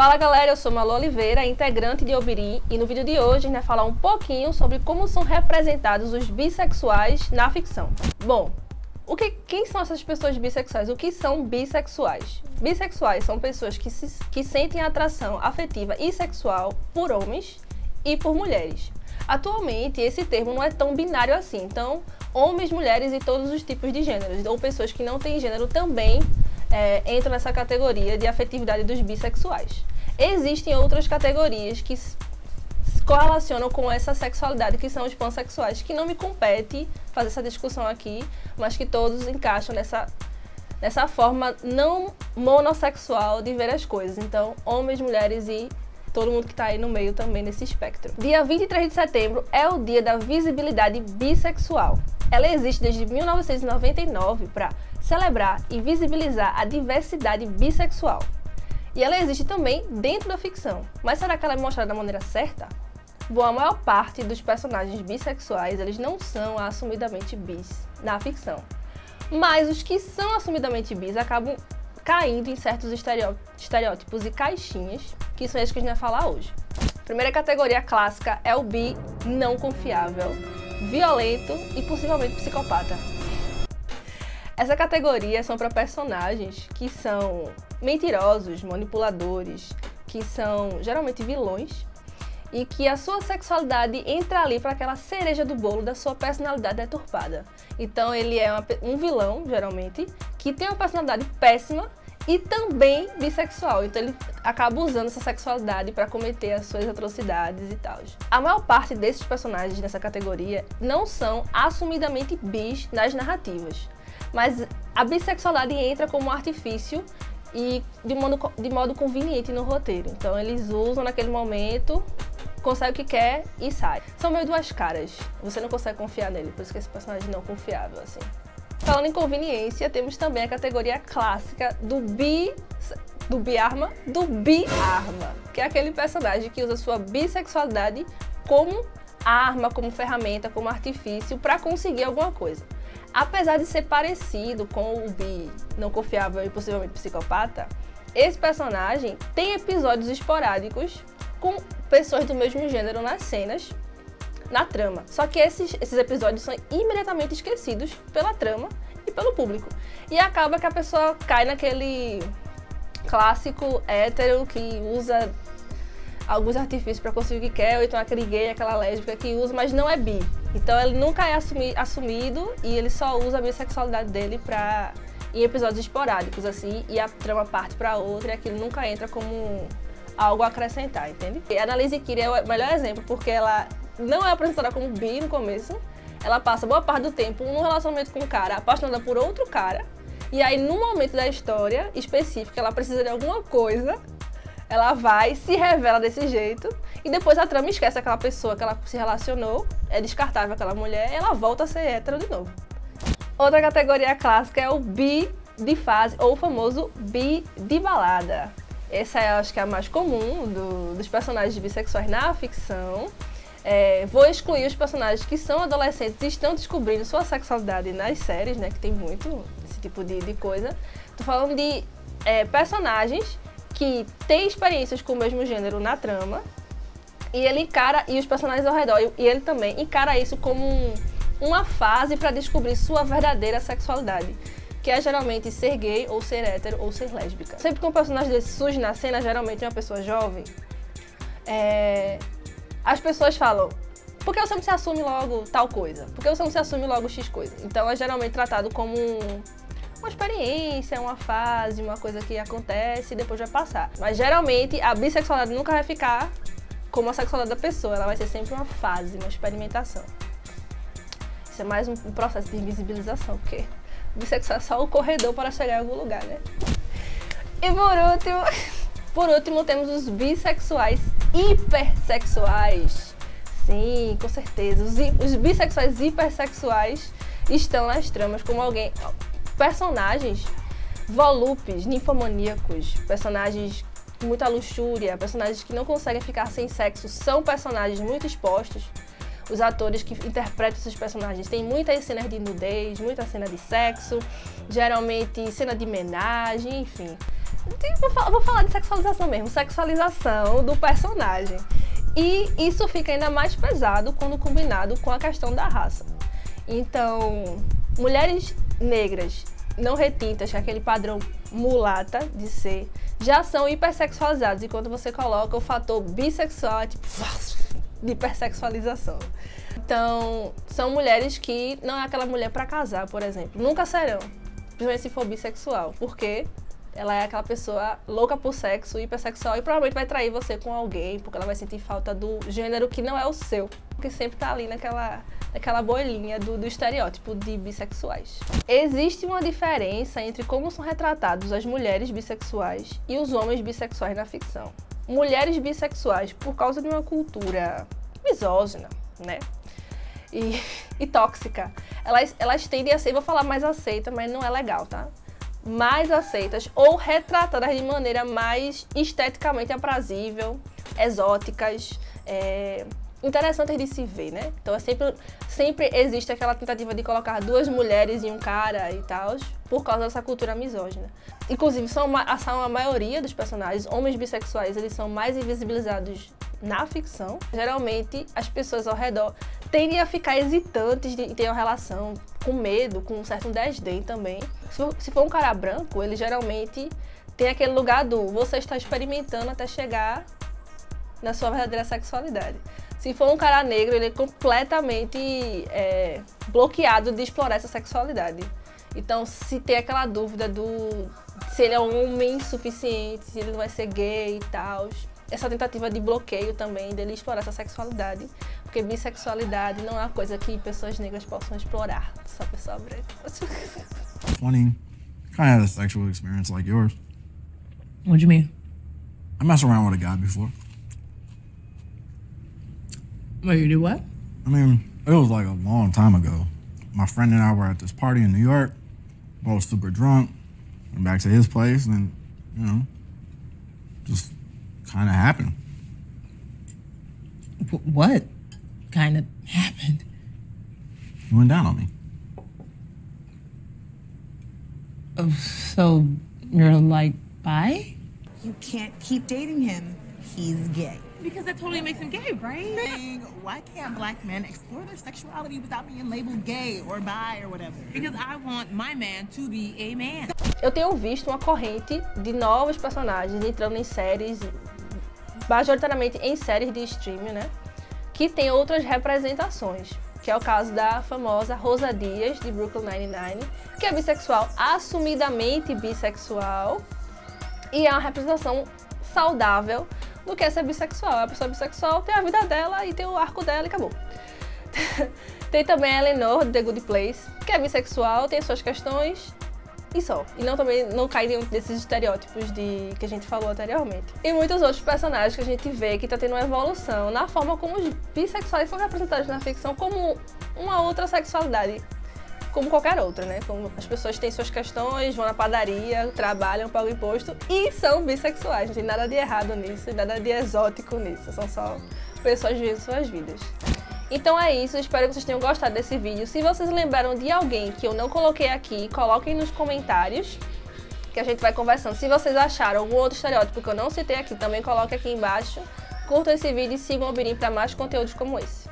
Fala galera, eu sou Malu Oliveira, integrante de Obirim, e no vídeo de hoje a gente vai falar um pouquinho sobre como são representados os bissexuais na ficção. Bom, quem são essas pessoas bissexuais? O que são bissexuais? Bissexuais são pessoas que sentem atração afetiva e sexual por homens e por mulheres. Atualmente, esse termo não é tão binário assim, então homens, mulheres e todos os tipos de gêneros, ou pessoas que não têm gênero também entram nessa categoria de afetividade dos bissexuais. Existem outras categorias que se correlacionam com essa sexualidade, que são os pansexuais, que não me compete fazer essa discussão aqui, mas que todos encaixam nessa forma não monossexual de ver as coisas. Então, homens, mulheres e todo mundo que está aí no meio também nesse espectro. Dia 23 de setembro é o dia da visibilidade bissexual. Ela existe desde 1999 para celebrar e visibilizar a diversidade bissexual. E ela existe também dentro da ficção. Mas será que ela é mostrada da maneira certa? Bom, a maior parte dos personagens bissexuais, eles não são assumidamente bis na ficção. Mas os que são assumidamente bis acabam caindo em certos estereótipos e caixinhas, que são esses que a gente vai falar hoje. A primeira categoria clássica é o bi não confiável, violento e possivelmente psicopata. Essa categoria são para personagens que são mentirosos, manipuladores, que são geralmente vilões e que a sua sexualidade entra ali para aquela cereja do bolo da sua personalidade deturpada. Então ele é um vilão, geralmente, que tem uma personalidade péssima e também bissexual. Então ele acaba usando essa sexualidade para cometer as suas atrocidades e tal. A maior parte desses personagens nessa categoria não são assumidamente bis nas narrativas. Mas a bissexualidade entra como um artifício e de modo conveniente no roteiro. Então eles usam naquele momento, consegue o que quer e sai. São meio duas caras. Você não consegue confiar nele, por isso que esse personagem não é confiável, assim. Falando em conveniência, temos também a categoria clássica do bi-arma, que é aquele personagem que usa sua bissexualidade como arma, como ferramenta, como artifício para conseguir alguma coisa. Apesar de ser parecido com o bi não confiável e possivelmente psicopata, esse personagem tem episódios esporádicos com pessoas do mesmo gênero nas cenas, na trama. Só que esses episódios são imediatamente esquecidos pela trama e pelo público. E acaba que a pessoa cai naquele clássico hétero que usa alguns artifícios para conseguir o que quer, ou então aquele gay, aquela lésbica que usa, mas não é bi. Então ele nunca é assumido e ele só usa a bissexualidade dele em episódios esporádicos, assim, e a trama parte para outra e aquilo nunca entra como algo a acrescentar, entende? E a Annalise Keating é o melhor exemplo, porque ela não é apresentada como bi no começo, ela passa boa parte do tempo num relacionamento com um cara, apaixonada por outro cara, e aí num momento da história específico, ela precisa de alguma coisa, ela vai, se revela desse jeito, e depois a trama esquece aquela pessoa que ela se relacionou, é descartável aquela mulher, e ela volta a ser hétero de novo. Outra categoria clássica é o bi de fase, ou o famoso bi de balada. Essa eu acho que é a mais comum dos personagens bissexuais na ficção. Vou excluir os personagens que são adolescentes e estão descobrindo sua sexualidade nas séries, né, que tem muito esse tipo de coisa. Tô falando de personagens que têm experiências com o mesmo gênero na trama e os personagens ao redor, e ele também encara isso como uma fase para descobrir sua verdadeira sexualidade, que é geralmente ser gay, ou ser hétero, ou ser lésbica. Sempre que um personagem desse surge na cena, geralmente é uma pessoa jovem, as pessoas falam: por que você não se assume logo tal coisa? Por que você não se assume logo X coisa? Então é geralmente tratado como uma experiência, uma fase, uma coisa que acontece e depois vai passar. Mas geralmente a bissexualidade nunca vai ficar como a sexualidade da pessoa, ela vai ser sempre uma fase, uma experimentação. Isso é mais um processo de invisibilização, porque o bissexual é só o corredor para chegar em algum lugar, né? E por último temos os bissexuais hipersexuais. Sim, com certeza. Os bissexuais hipersexuais estão nas tramas como personagens volúpes, ninfomaníacos, personagens com muita luxúria, personagens que não conseguem ficar sem sexo, são personagens muito expostos. Os atores que interpretam esses personagens têm muitas cenas de nudez, muita cena de sexo, geralmente cena de homenagem, enfim. Vou falar de sexualização mesmo, sexualização do personagem. E isso fica ainda mais pesado quando combinado com a questão da raça. Então, mulheres negras não retintas, que é aquele padrão mulata de ser, já são hipersexualizadas. E quando você coloca o fator bissexual, é tipo de hipersexualização. Então, são mulheres que não é aquela mulher pra casar, por exemplo. Nunca serão, principalmente se for bissexual, porque ela é aquela pessoa louca por sexo, hipersexual, e provavelmente vai trair você com alguém, porque ela vai sentir falta do gênero que não é o seu, porque sempre tá ali naquela bolinha do estereótipo de bissexuais. Existe uma diferença entre como são retratados as mulheres bissexuais e os homens bissexuais na ficção. Mulheres bissexuais, por causa de uma cultura misógina, né? E tóxica, elas tendem a ser, vou falar mais aceita, mas não é legal, tá? Mais aceitas ou retratadas de maneira mais esteticamente aprazível, exóticas, interessantes de se ver, né? Então sempre existe aquela tentativa de colocar duas mulheres e um cara e tal, por causa dessa cultura misógina. Inclusive, são a maioria dos personagens, homens bissexuais, eles são mais invisibilizados na ficção. Geralmente, as pessoas ao redor tendem a ficar hesitantes de ter uma relação, com medo, com um certo desdém também. Se for um cara branco, ele geralmente tem aquele lugar do você está experimentando até chegar na sua verdadeira sexualidade. Se for um cara negro, ele é completamente bloqueado de explorar essa sexualidade. Então, se tem aquela dúvida se ele é um homem suficiente, se ele não vai ser gay e tal, essa tentativa de bloqueio também dele explorar essa sexualidade, porque bissexualidade não é uma coisa que pessoas negras possam explorar, só pessoa branca. Funny, kind of had a sexual experience like yours. What do you mean? I messed around with a guy before. Wait, you do what? I mean, it was like a long time ago. My friend and I were at this party in New York, both super drunk, went back to his place, and, you know, just kind of happened. What kind of happened? He went down on me. Oh, so you're like bi? You can't keep dating him. He's gay. Because that totally makes him gay, right? Why can't black men explore their sexuality without being labeled gay or bi or whatever? Because I want my man to be a man. Eu tenho visto uma corrente de novos personagens entrando em séries, majoritariamente em séries de streaming, né? Que tem outras representações, que é o caso da famosa Rosa Dias, de Brooklyn Nine-Nine, que é bissexual, assumidamente bissexual, e é uma representação saudável do que é ser bissexual. A pessoa bissexual tem a vida dela e tem o arco dela e acabou. Tem também a Eleanor, de The Good Place, que é bissexual, tem suas questões e só. E também não cai nenhum desses estereótipos que a gente falou anteriormente. E muitos outros personagens que a gente vê que tá tendo uma evolução na forma como os bissexuais são representados na ficção como uma outra sexualidade, como qualquer outra, né? Como as pessoas têm suas questões, vão na padaria, trabalham, pagam imposto e são bissexuais. Não tem nada de errado nisso, nada de exótico nisso. São só pessoas vivendo suas vidas. Então é isso, espero que vocês tenham gostado desse vídeo. Se vocês lembraram de alguém que eu não coloquei aqui, coloquem nos comentários, que a gente vai conversando. Se vocês acharam algum outro estereótipo que eu não citei aqui, também coloquem aqui embaixo. Curtam esse vídeo e sigam o Obirim para mais conteúdos como esse.